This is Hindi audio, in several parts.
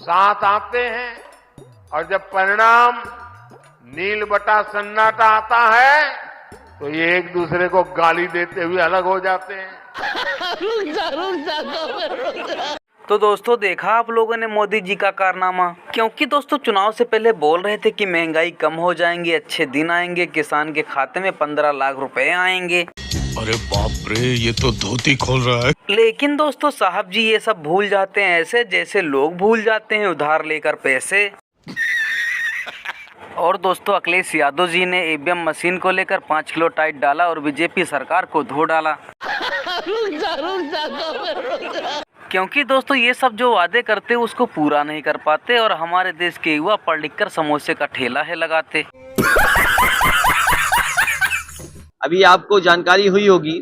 साथ आते हैं और जब परिणाम नील बटा सन्नाटा आता है तो ये एक दूसरे को गाली देते हुए अलग हो जाते हैं। तो दोस्तों देखा आप लोगों ने मोदी जी का कारनामा। क्योंकि दोस्तों चुनाव से पहले बोल रहे थे कि महंगाई कम हो जाएंगे, अच्छे दिन आएंगे, किसान के खाते में 15 लाख रुपए आएंगे। अरे बाप रे, ये तो धोती खोल रहा है। लेकिन दोस्तों साहब जी ये सब भूल जाते हैं ऐसे जैसे लोग भूल जाते हैं उधार लेकर पैसे। और दोस्तों अखिलेश यादव जी ने ईवीएम मशीन को लेकर 5 किलो टाइट डाला और बीजेपी सरकार को धो डाला। क्योंकि दोस्तों ये सब जो वादे करते उसको पूरा नहीं कर पाते और हमारे देश के युवा पढ़ लिख कर समोसे का ठेला है लगाते। अभी आपको जानकारी हुई होगी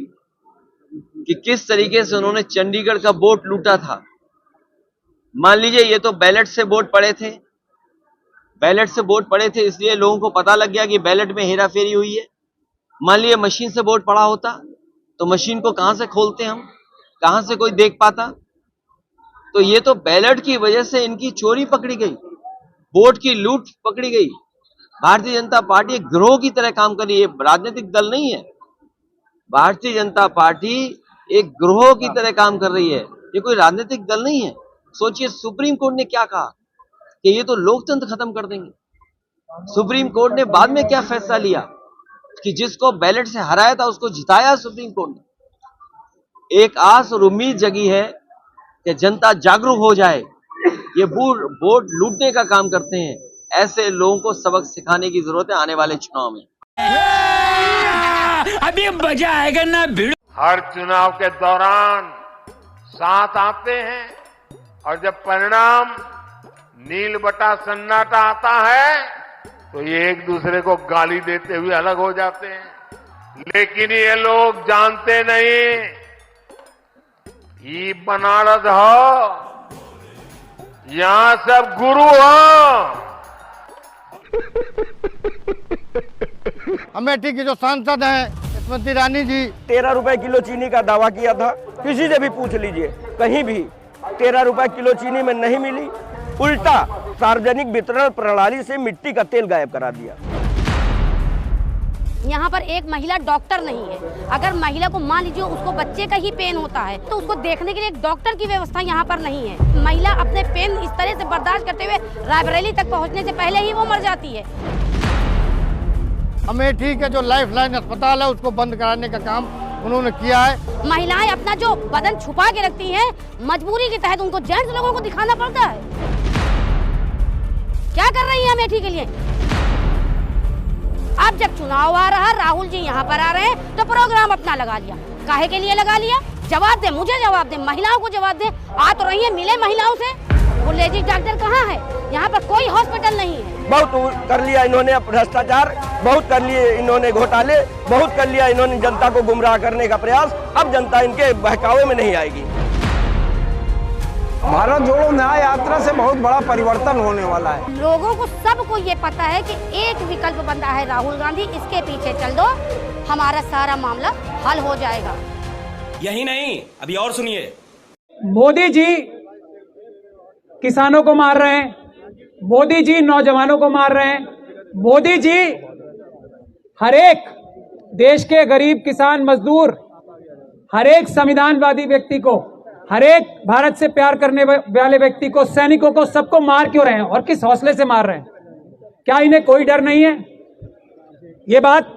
कि किस तरीके से उन्होंने चंडीगढ़ का वोट लूटा था। मान लीजिए ये तो बैलेट से वोट पड़े थे, इसलिए लोगों को पता लग गया कि बैलेट में हेराफेरी हुई है। मान लीजिए मशीन से वोट पड़ा होता तो मशीन को कहां से खोलते हम, कहां से कोई देख पाता। तो ये तो बैलेट की वजह से इनकी चोरी पकड़ी गई, वोट की लूट पकड़ी गई। भारतीय जनता पार्टी एक गिरोह की तरह काम कर रही है, राजनीतिक दल नहीं है। भारतीय जनता पार्टी एक गिरोह की तरह काम कर रही है, ये कोई राजनीतिक दल नहीं है। सोचिए सुप्रीम कोर्ट ने क्या कहा कि ये तो लोकतंत्र खत्म कर देंगे। सुप्रीम कोर्ट ने बाद में क्या फैसला लिया कि जिसको बैलेट से हराया था उसको जिताया सुप्रीम कोर्ट ने। एक आस और उम्मीद जगी है कि जनता जागरूक हो जाए। ये वोट लूटने का काम करते हैं, ऐसे लोगों को सबक सिखाने की जरूरत है आने वाले चुनाव में। अभी मजा आएगा ना भिड़। हर चुनाव के दौरान साथ आते हैं और जब परिणाम नील बटा सन्नाटा आता है तो ये एक दूसरे को गाली देते हुए अलग हो जाते हैं। लेकिन ये लोग जानते नहीं, ये बनारस हो, यहां सब गुरु हो। अमेठी की जो सांसद हैं स्मृति ईरानी जी, 13 रुपए किलो चीनी का दावा किया था। किसी से भी पूछ लीजिए, कहीं भी 13 रुपए किलो चीनी में नहीं मिली। उल्टा सार्वजनिक वितरण प्रणाली से मिट्टी का तेल गायब करा दिया। यहाँ पर एक महिला डॉक्टर नहीं है। अगर महिला को मान लीजिए उसको बच्चे का ही पेन होता है तो उसको देखने के लिए एक डॉक्टर की व्यवस्था यहाँ पर नहीं है। महिला अपने पेन इस तरह से बर्दाश्त करते हुए रायबरेली तक पहुँचने से पहले ही वो मर जाती है। अमेठी के जो लाइफलाइन अस्पताल है उसको बंद कराने का काम उन्होंने किया है। महिलाएं अपना जो बदन छुपा के रखती हैं, मजबूरी के तहत उनको जेंट्स लोगों को दिखाना पड़ता है। क्या कर रही है अमेठी के लिए? अब जब चुनाव आ रहा, राहुल जी यहाँ पर आ रहे हैं तो प्रोग्राम अपना लगा लिया। काहे के लिए लगा लिया? जवाब दे, मुझे जवाब दे, महिलाओं को जवाब दे। आ तो रही है, मिले महिलाओं से। वो लेडीज डॉक्टर कहाँ है? यहाँ पर कोई हॉस्पिटल नहीं है। बहुत कर लिया इन्होंने भ्रष्टाचार, बहुत कर लिए इन्होंने घोटाले, बहुत कर लिया इन्होंने जनता को गुमराह करने का प्रयास। अब जनता इनके बहकावे में नहीं आएगी। भारत जोड़ो न्याय यात्रा से बहुत बड़ा परिवर्तन होने वाला है। लोगों को सबको ये पता है कि एक विकल्प बंदा है राहुल गांधी, इसके पीछे चल दो, हमारा सारा मामला हल हो जाएगा। यही नहीं, अभी और सुनिए। मोदी जी किसानों को मार रहे हैं, मोदी जी नौजवानों को मार रहे हैं, मोदी जी हर एक देश के गरीब किसान मजदूर, हर एक संविधानवादी व्यक्ति को, हर एक भारत से प्यार करने वाले व्यक्ति को, सैनिकों को, सबको मार क्यों रहे हैं और किस हौसले से मार रहे हैं? क्या इन्हें कोई डर नहीं है? ये बात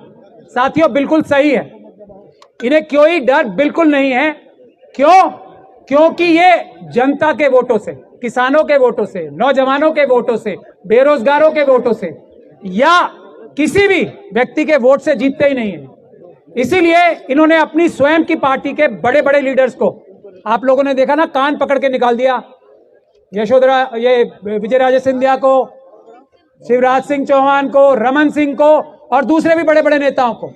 साथियों बिल्कुल सही है, इन्हें कोई डर बिल्कुल नहीं है। क्यों? क्योंकि ये जनता के वोटों से, किसानों के वोटों से, नौजवानों के वोटों से, बेरोजगारों के वोटों से या किसी भी व्यक्ति के वोट से जीतते ही नहीं है। इसीलिए इन्होंने अपनी स्वयं की पार्टी के बड़े बड़े लीडर्स को, आप लोगों ने देखा ना, कान पकड़ के निकाल दिया। यशोधरा, ये विजय राजे सिंधिया को, शिवराज सिंह चौहान को, रमन सिंह को और दूसरे भी बड़े बड़े नेताओं को,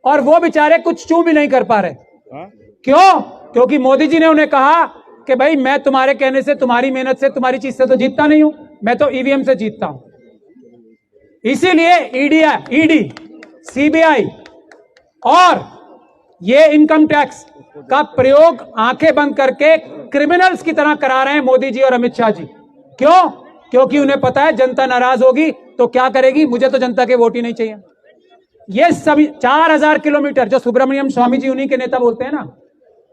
और वो बेचारे कुछ चू भी नहीं कर पा रहे। क्यों? क्योंकि मोदी जी ने उन्हें कहा कि भाई मैं तुम्हारे कहने से, तुम्हारी मेहनत से, तुम्हारी चीज से तो जीतता नहीं हूं, मैं तो ईवीएम से जीतता हूं। इसीलिए ईडी, सीबीआई और ये इनकम टैक्स का प्रयोग आंखें बंद करके क्रिमिनल्स की तरह करा रहे हैं मोदी जी और अमित शाह जी। क्यों? क्योंकि उन्हें पता है जनता नाराज होगी तो क्या करेगी, मुझे तो जनता के वोट ही नहीं चाहिए। ये सभी 4000 किलोमीटर जो सुब्रमण्यम स्वामी जी उन्हीं के नेता बोलते हैं ना,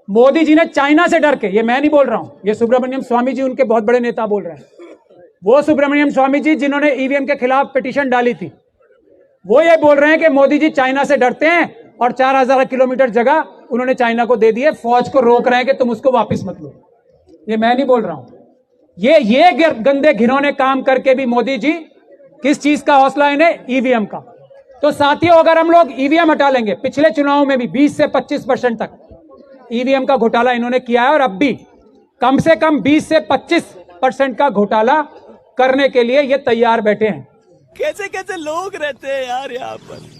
मोदी जी ने चाइना से डर के, ये मैं नहीं बोल रहा हूं, ये सुब्रमण्यम स्वामी जी उनके बहुत बड़े नेता बोल रहे हैं, वो सुब्रमण्यम स्वामी जी जिन्होंने ईवीएम के खिलाफ पिटीशन डाली थी, वो ये बोल रहे हैं कि मोदी जी चाइना से डरते हैं और 4000 किलोमीटर जगह उन्होंने चाइना को दे दी है, फौज को रोक रहे हैं कि तुम उसको वापस मत लो। ये मैं नहीं बोल रहा हूं, ये गंदे घिनौने काम करके भी मोदी जी किस चीज का हौसला इन्हें, ईवीएम का। तो साथियों, अगर हम लोग ईवीएम हटा लेंगे, पिछले चुनाव में भी 20 से 25% तक ईवीएम का घोटाला इन्होंने किया है और अब भी कम से कम 20 से 25% का घोटाला करने के लिए ये तैयार बैठे हैं। कैसे कैसे लोग रहते हैं यार यहाँ पर।